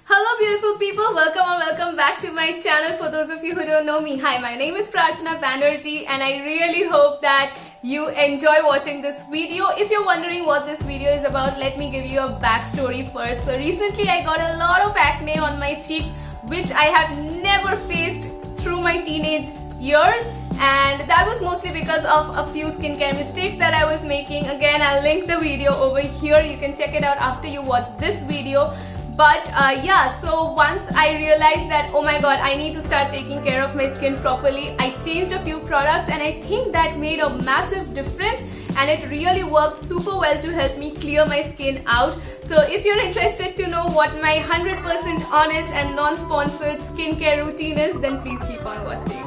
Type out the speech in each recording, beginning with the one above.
Hello beautiful people, welcome back to my channel. For those of you who don't know me, hi, my name is Prarthana Banerjee and I really hope that you enjoy watching this video. If you're wondering what this video is about, let me give you a backstory first. So recently I got a lot of acne on my cheeks which I have never faced through my teenage years, and that was mostly because of a few skincare mistakes that I was making. Again, I'll link the video over here, you can check it out after you watch this video. But yeah, so once I realized that, oh my god, I need to start taking care of my skin properly, I changed a few products and I think that made a massive difference, and it really worked super well to help me clear my skin out. So if you're interested to know what my 100% honest and non-sponsored skincare routine is, then please keep on watching.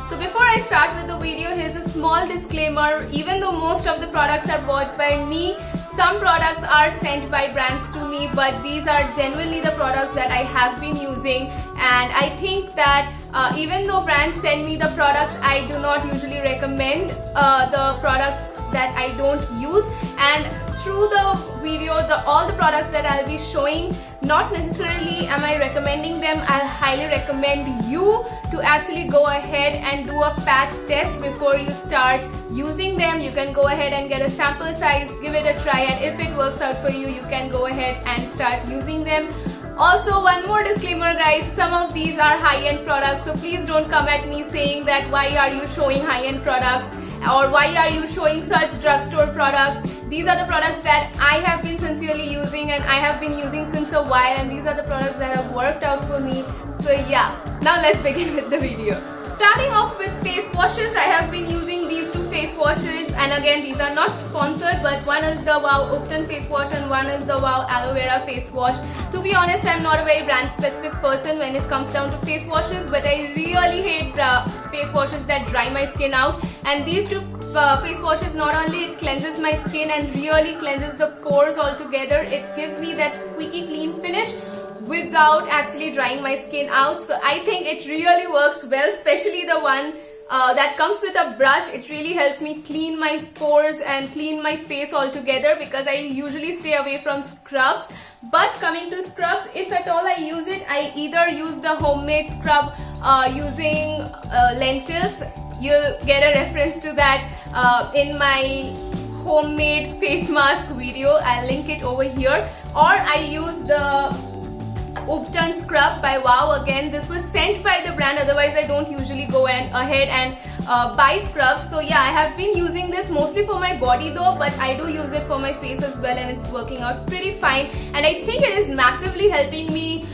So before I start with the video, here's a small disclaimer. Even though most of the products are bought by me, some products are sent by brands to me, but these are genuinely the products that I have been using, and I think that even though brands send me the products, I do not usually recommend the products that I don't use. And through the video, all the products that I'll be showing, not necessarily am I recommending them. I'll highly recommend you to actually go ahead and do a patch test before you start using them. You can go ahead and get a sample size, give it a try, and if it works out for you, you can go ahead and start using them. Also, one more disclaimer guys, some of these are high-end products, so please don't come at me saying that why are you showing high-end products or why are you showing such drugstore products. These are the products that I have been sincerely using and I have been using since a while, and these are the products that have worked out for me. So yeah, now let's begin with the video. Starting off with face washes, I have been using these two face washes, and again these are not sponsored, but one is the Wow Upton face wash and one is the Wow Aloe Vera face wash. To be honest, I'm not a very brand specific person when it comes down to face washes, but I really hate face washes that dry my skin out, and these two face washes, not only it cleanses my skin and really cleanses the pores altogether, it gives me that squeaky clean finish without actually drying my skin out. So I think it really works well, especially the one that comes with a brush. It really helps me clean my pores and clean my face altogether, because I usually stay away from scrubs. But coming to scrubs, if at all I use it, I either use the homemade scrub using lentils. You'll get a reference to that in my homemade face mask video. I'll link it over here. Or I use the Upton scrub by Wow. Again, this was sent by the brand, otherwise I don't usually go ahead and buy scrubs. So yeah, I have been using this mostly for my body though, but I do use it for my face as well, and it's working out pretty fine. And I think it is massively helping me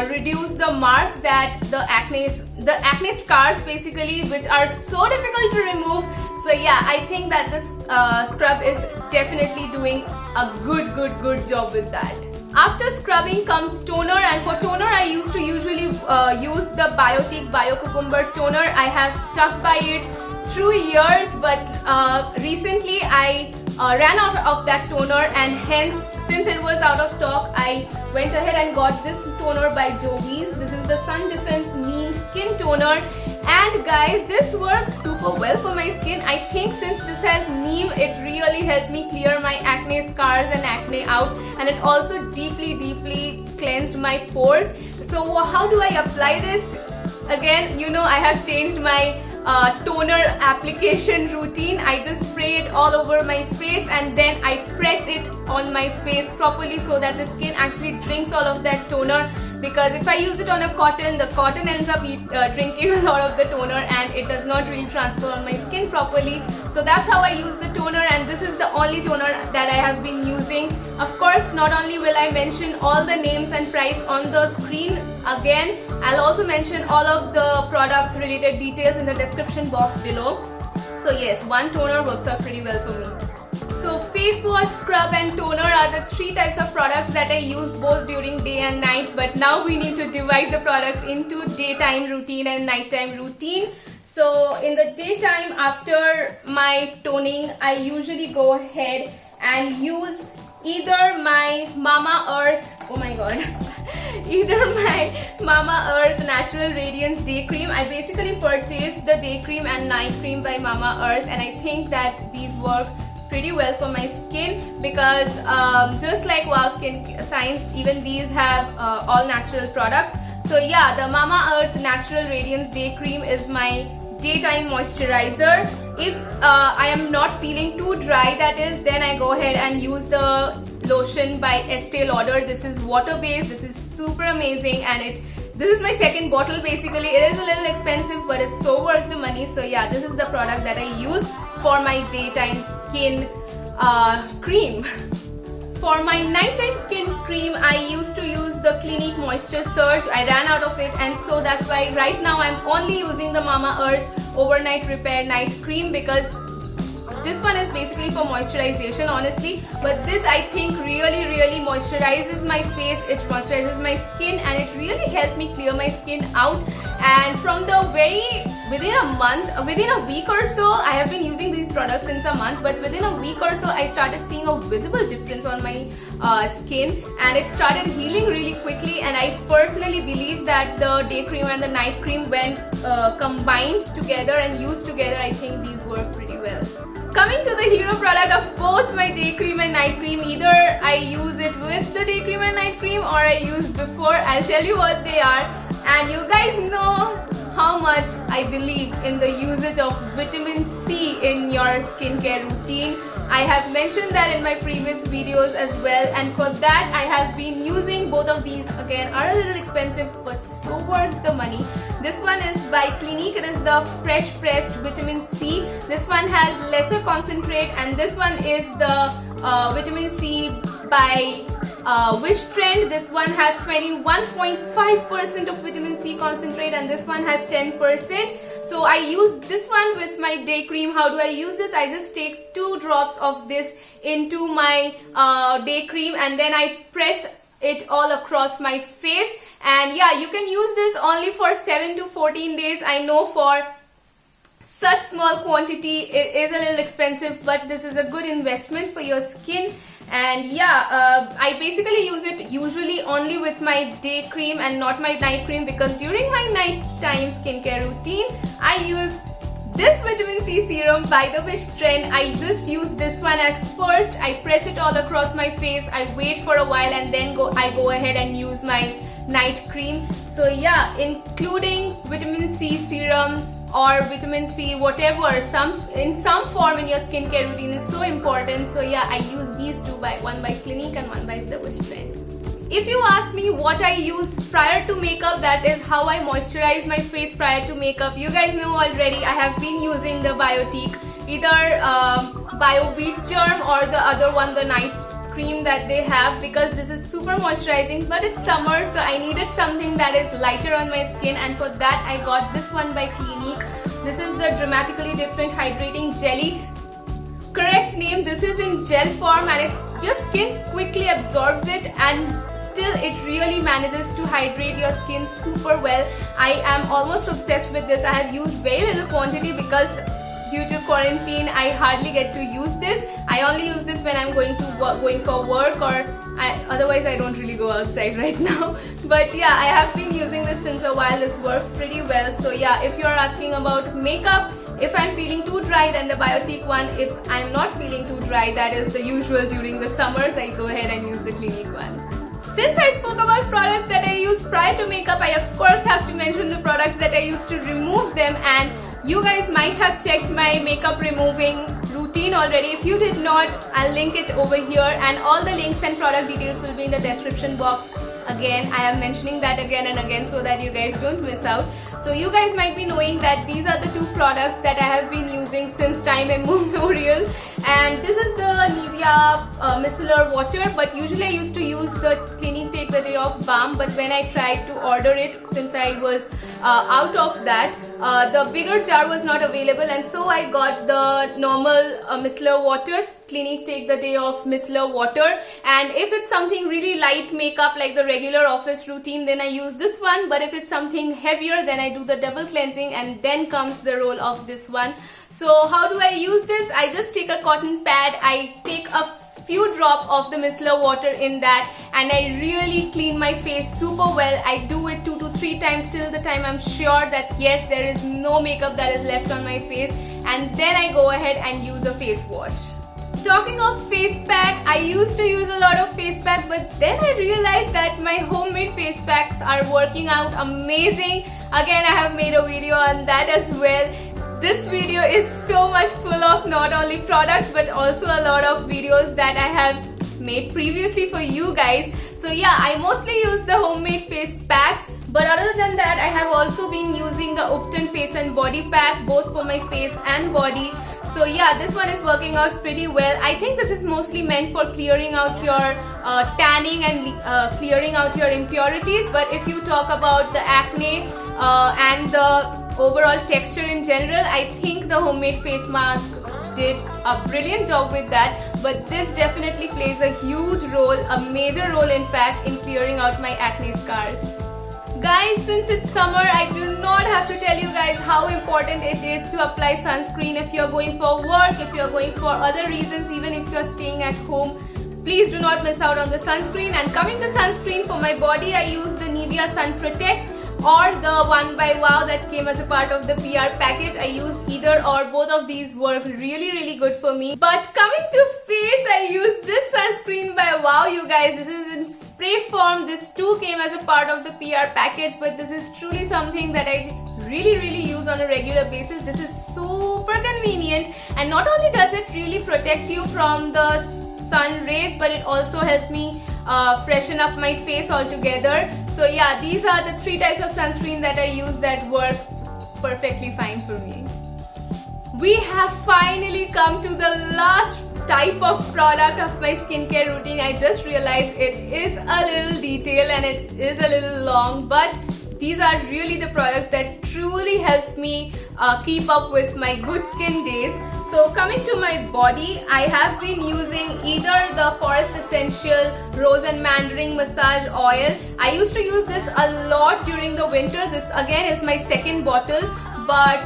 reduce the marks that the acne scars basically, which are so difficult to remove. So yeah, I think that this scrub is definitely doing a good job with that. After scrubbing comes toner, and for toner I used to usually use the Biotique Bio Cucumber toner. I have stuck by it through years, but recently I ran out of that toner, and hence, since it was out of stock, I went ahead and got this toner by Jovies. This is the Sun Defense Neem Skin Toner. And guys, this works super well for my skin. I think since this has neem, it really helped me clear my acne scars and acne out, and it also deeply cleansed my pores. So how do I apply this? Again, you know, I have changed my toner application routine. I just spray it all over my face and then I press it on my face properly so that the skin actually drinks all of that toner, because if I use it on a cotton, the cotton ends up drinking a lot of the toner and it does not really transfer on my skin properly. So that's how I use the toner, and this is the only toner that I have been using. Of course, not only will I mention all the names and price on the screen, again I'll also mention all of the products related details in the description box below. So yes, one toner works out pretty well for me. So face wash, scrub and toner are the three types of products that I use both during day and night, but now we need to divide the products into daytime routine and nighttime routine. So in the daytime after my toning, I usually go ahead and use either my Mamaearth, oh my god, either my Mamaearth Natural Radiance Day Cream. I basically purchased the day cream and night cream by Mamaearth, and I think that these work pretty well for my skin because just like Wow Skin Science, even these have all natural products. So yeah, the Mamaearth Natural Radiance Day Cream is my daytime moisturizer. If I am not feeling too dry, that is, then I go ahead and use the lotion by Estee Lauder. This is water based, this is super amazing, and this is my second bottle basically. It is a little expensive, but it's so worth the money. So yeah, this is the product that I use for my daytime skin cream. For my nighttime skin cream, I used to use the Clinique Moisture Surge. I ran out of it, and so that's why right now I'm only using the Mamaearth Overnight Repair Night Cream, because this one is basically for moisturization honestly, but this I think really moisturizes my face, it moisturizes my skin, and it really helped me clear my skin out. And from the within a week or so, I have been using these products since a month, but within a week or so I started seeing a visible difference on my skin, and it started healing really quickly. And I personally believe that the day cream and the night cream, when combined together and used together, I think these work pretty well. Coming to the hero product of both my day cream and night cream, either I use it with the day cream and night cream or I use before. I'll tell you what they are, and you guys know how much I believe in the usage of vitamin C in your skincare routine. I have mentioned that in my previous videos as well, and for that I have been using both of these. Again, are a little expensive but so worth the money. This one is by Clinique. It is the fresh pressed vitamin C. This one has lesser concentrate, and this one is the vitamin C by Wishtrend. This one has 21.5% of vitamin C concentrate, and this one has 10%. So I use this one with my day cream. How do I use this? I just take 2 drops of this into my day cream, and then I press it all across my face. And yeah, you can use this only for 7 to 14 days. I know for such small quantity it is a little expensive, but this is a good investment for your skin. And yeah, I basically use it usually only with my day cream and not my night cream, because during my nighttime skincare routine I use this vitamin C serum by the Wishtrend. I just use this one at first. I press it all across my face, I wait for a while, and then I go ahead and use my night cream. So yeah, including vitamin C serum or vitamin C, whatever, in some form in your skincare routine is so important. So yeah, I use these two, one by Clinique and one by the Wishtrend. If you ask me what I use prior to makeup, that is how I moisturize my face prior to makeup, you guys know already. I have been using the Biotique, either BioBeat Germ or the other one, the night cream that they have, because this is super moisturizing, but it's summer, so I needed something that is lighter on my skin, and for that I got this one by Clinique. This is the Dramatically Different Hydrating Jelly. Correct name, this is in gel form, and your skin quickly absorbs it, and still it really manages to hydrate your skin super well. I am almost obsessed with this. I have used very little quantity because due to quarantine I hardly get to use this. I only use this when I'm going for work, or otherwise I don't really go outside right now. But yeah, I have been using this since a while. This works pretty well. So yeah, if you're asking about makeup, if I'm feeling too dry, then the Biotique one. If I'm not feeling too dry, that is the usual during the summers, I go ahead and use the Clinique one. Since I spoke about products that I use prior to makeup, I of course have to mention the products that I use to remove them, and you guys might have checked my makeup removing routine already. If you did not, I'll link it over here, and all the links and product details will be in the description box. Again, I am mentioning that again and again so that you guys don't miss out. So you guys might be knowing that these are the 2 products that I have been using since time immemorial, and this is the Nivea micellar water, but usually I used to use the Cleaning Take the Day Off balm, but when I tried to order it, since I was out of that, the bigger jar was not available, and so I got the normal micellar water, Clinique Take the Day Off micellar water. And if it's something really light makeup like the regular office routine, then I use this one, but if it's something heavier, then I do the double cleansing, and then comes the role of this one. So how do I use this? I just take a cotton pad, I take a few drops of the micellar water in that, and I really clean my face super well. I do it 2 to 3 times till the time I'm sure that yes, there is no makeup that is left on my face, and then I go ahead and use a face wash. Talking of face pack, I used to use a lot of face pack, but then I realized that my homemade face packs are working out amazing. Again, I have made a video on that as well. This video is so much full of not only products but also a lot of videos that I have made previously for you guys. So yeah, I mostly use the homemade face packs, but other than that, I have also been using the Upton face and body pack, both for my face and body. So yeah, this one is working out pretty well. I think this is mostly meant for clearing out your tanning and clearing out your impurities, but if you talk about the acne and the overall texture in general, I think the homemade face masks did a brilliant job with that. But this definitely plays a huge role, a major role in fact, in clearing out my acne scars. Guys, since it's summer, I do not have to tell you guys how important it is to apply sunscreen if you're going for work, if you're going for other reasons, even if you're staying at home. Please do not miss out on the sunscreen. And coming to sunscreen, for my body, I use the Nivea Sun Protect or the One by Wow that came as a part of the PR package. I use either or, both of these work really good for me. But coming to face, I use this sunscreen by Wow, you guys. This is in spray form. This too came as a part of the PR package, but this is truly something that I really use on a regular basis. This is super convenient, and not only does it really protect you from the sun rays, but it also helps me freshen up my face altogether. So yeah, these are the 3 types of sunscreen that I use that work perfectly fine for me. We have finally come to the last type of product of my skincare routine. I just realized it is a little detailed and it is a little long, but these are really the products that truly helps me keep up with my good skin days. So coming to my body, I have been using either the Forest Essential Rose and Mandarin Massage Oil. I used to use this a lot during the winter. This again is my second bottle, but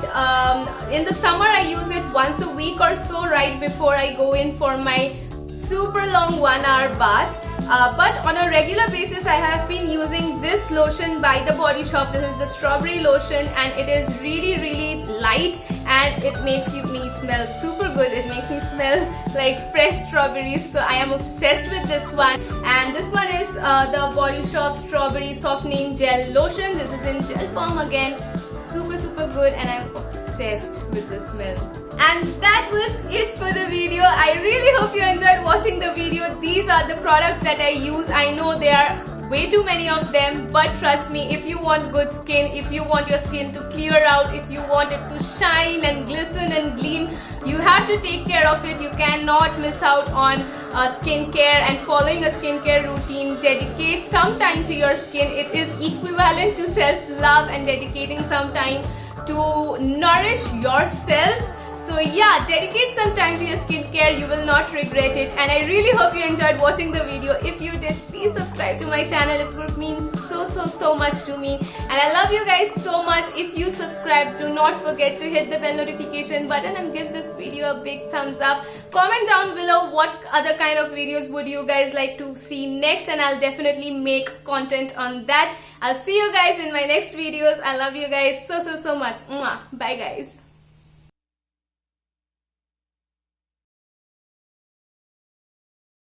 in the summer I use it once a week or so right before I go in for my super long 1-hour bath. But on a regular basis, I have been using this lotion by The Body Shop. This is the strawberry lotion, and it is really light, and it makes me smell super good. It makes me smell like fresh strawberries, so I am obsessed with this one. And this one is The Body Shop Strawberry Softening Gel Lotion. This is in gel form again. Super good, and I'm obsessed with the smell. And that was it for the video. I really hope you enjoyed watching the video. These are the products that I use. I know there are way too many of them, but trust me, if you want good skin, if you want your skin to clear out, if you want it to shine and glisten and gleam, you have to take care of it. You cannot miss out on skincare and following a skincare routine. Dedicate some time to your skin. It is equivalent to self-love and dedicating some time to nourish yourself. So yeah, dedicate some time to your skincare. You will not regret it. And I really hope you enjoyed watching the video. If you did, please subscribe to my channel. It would mean so much to me. And I love you guys so much. If you subscribe, do not forget to hit the bell notification button and give this video a big thumbs up. Comment down below what other kind of videos would you guys like to see next, and I'll definitely make content on that. I'll see you guys in my next videos. I love you guys so much. Mwah. Bye guys.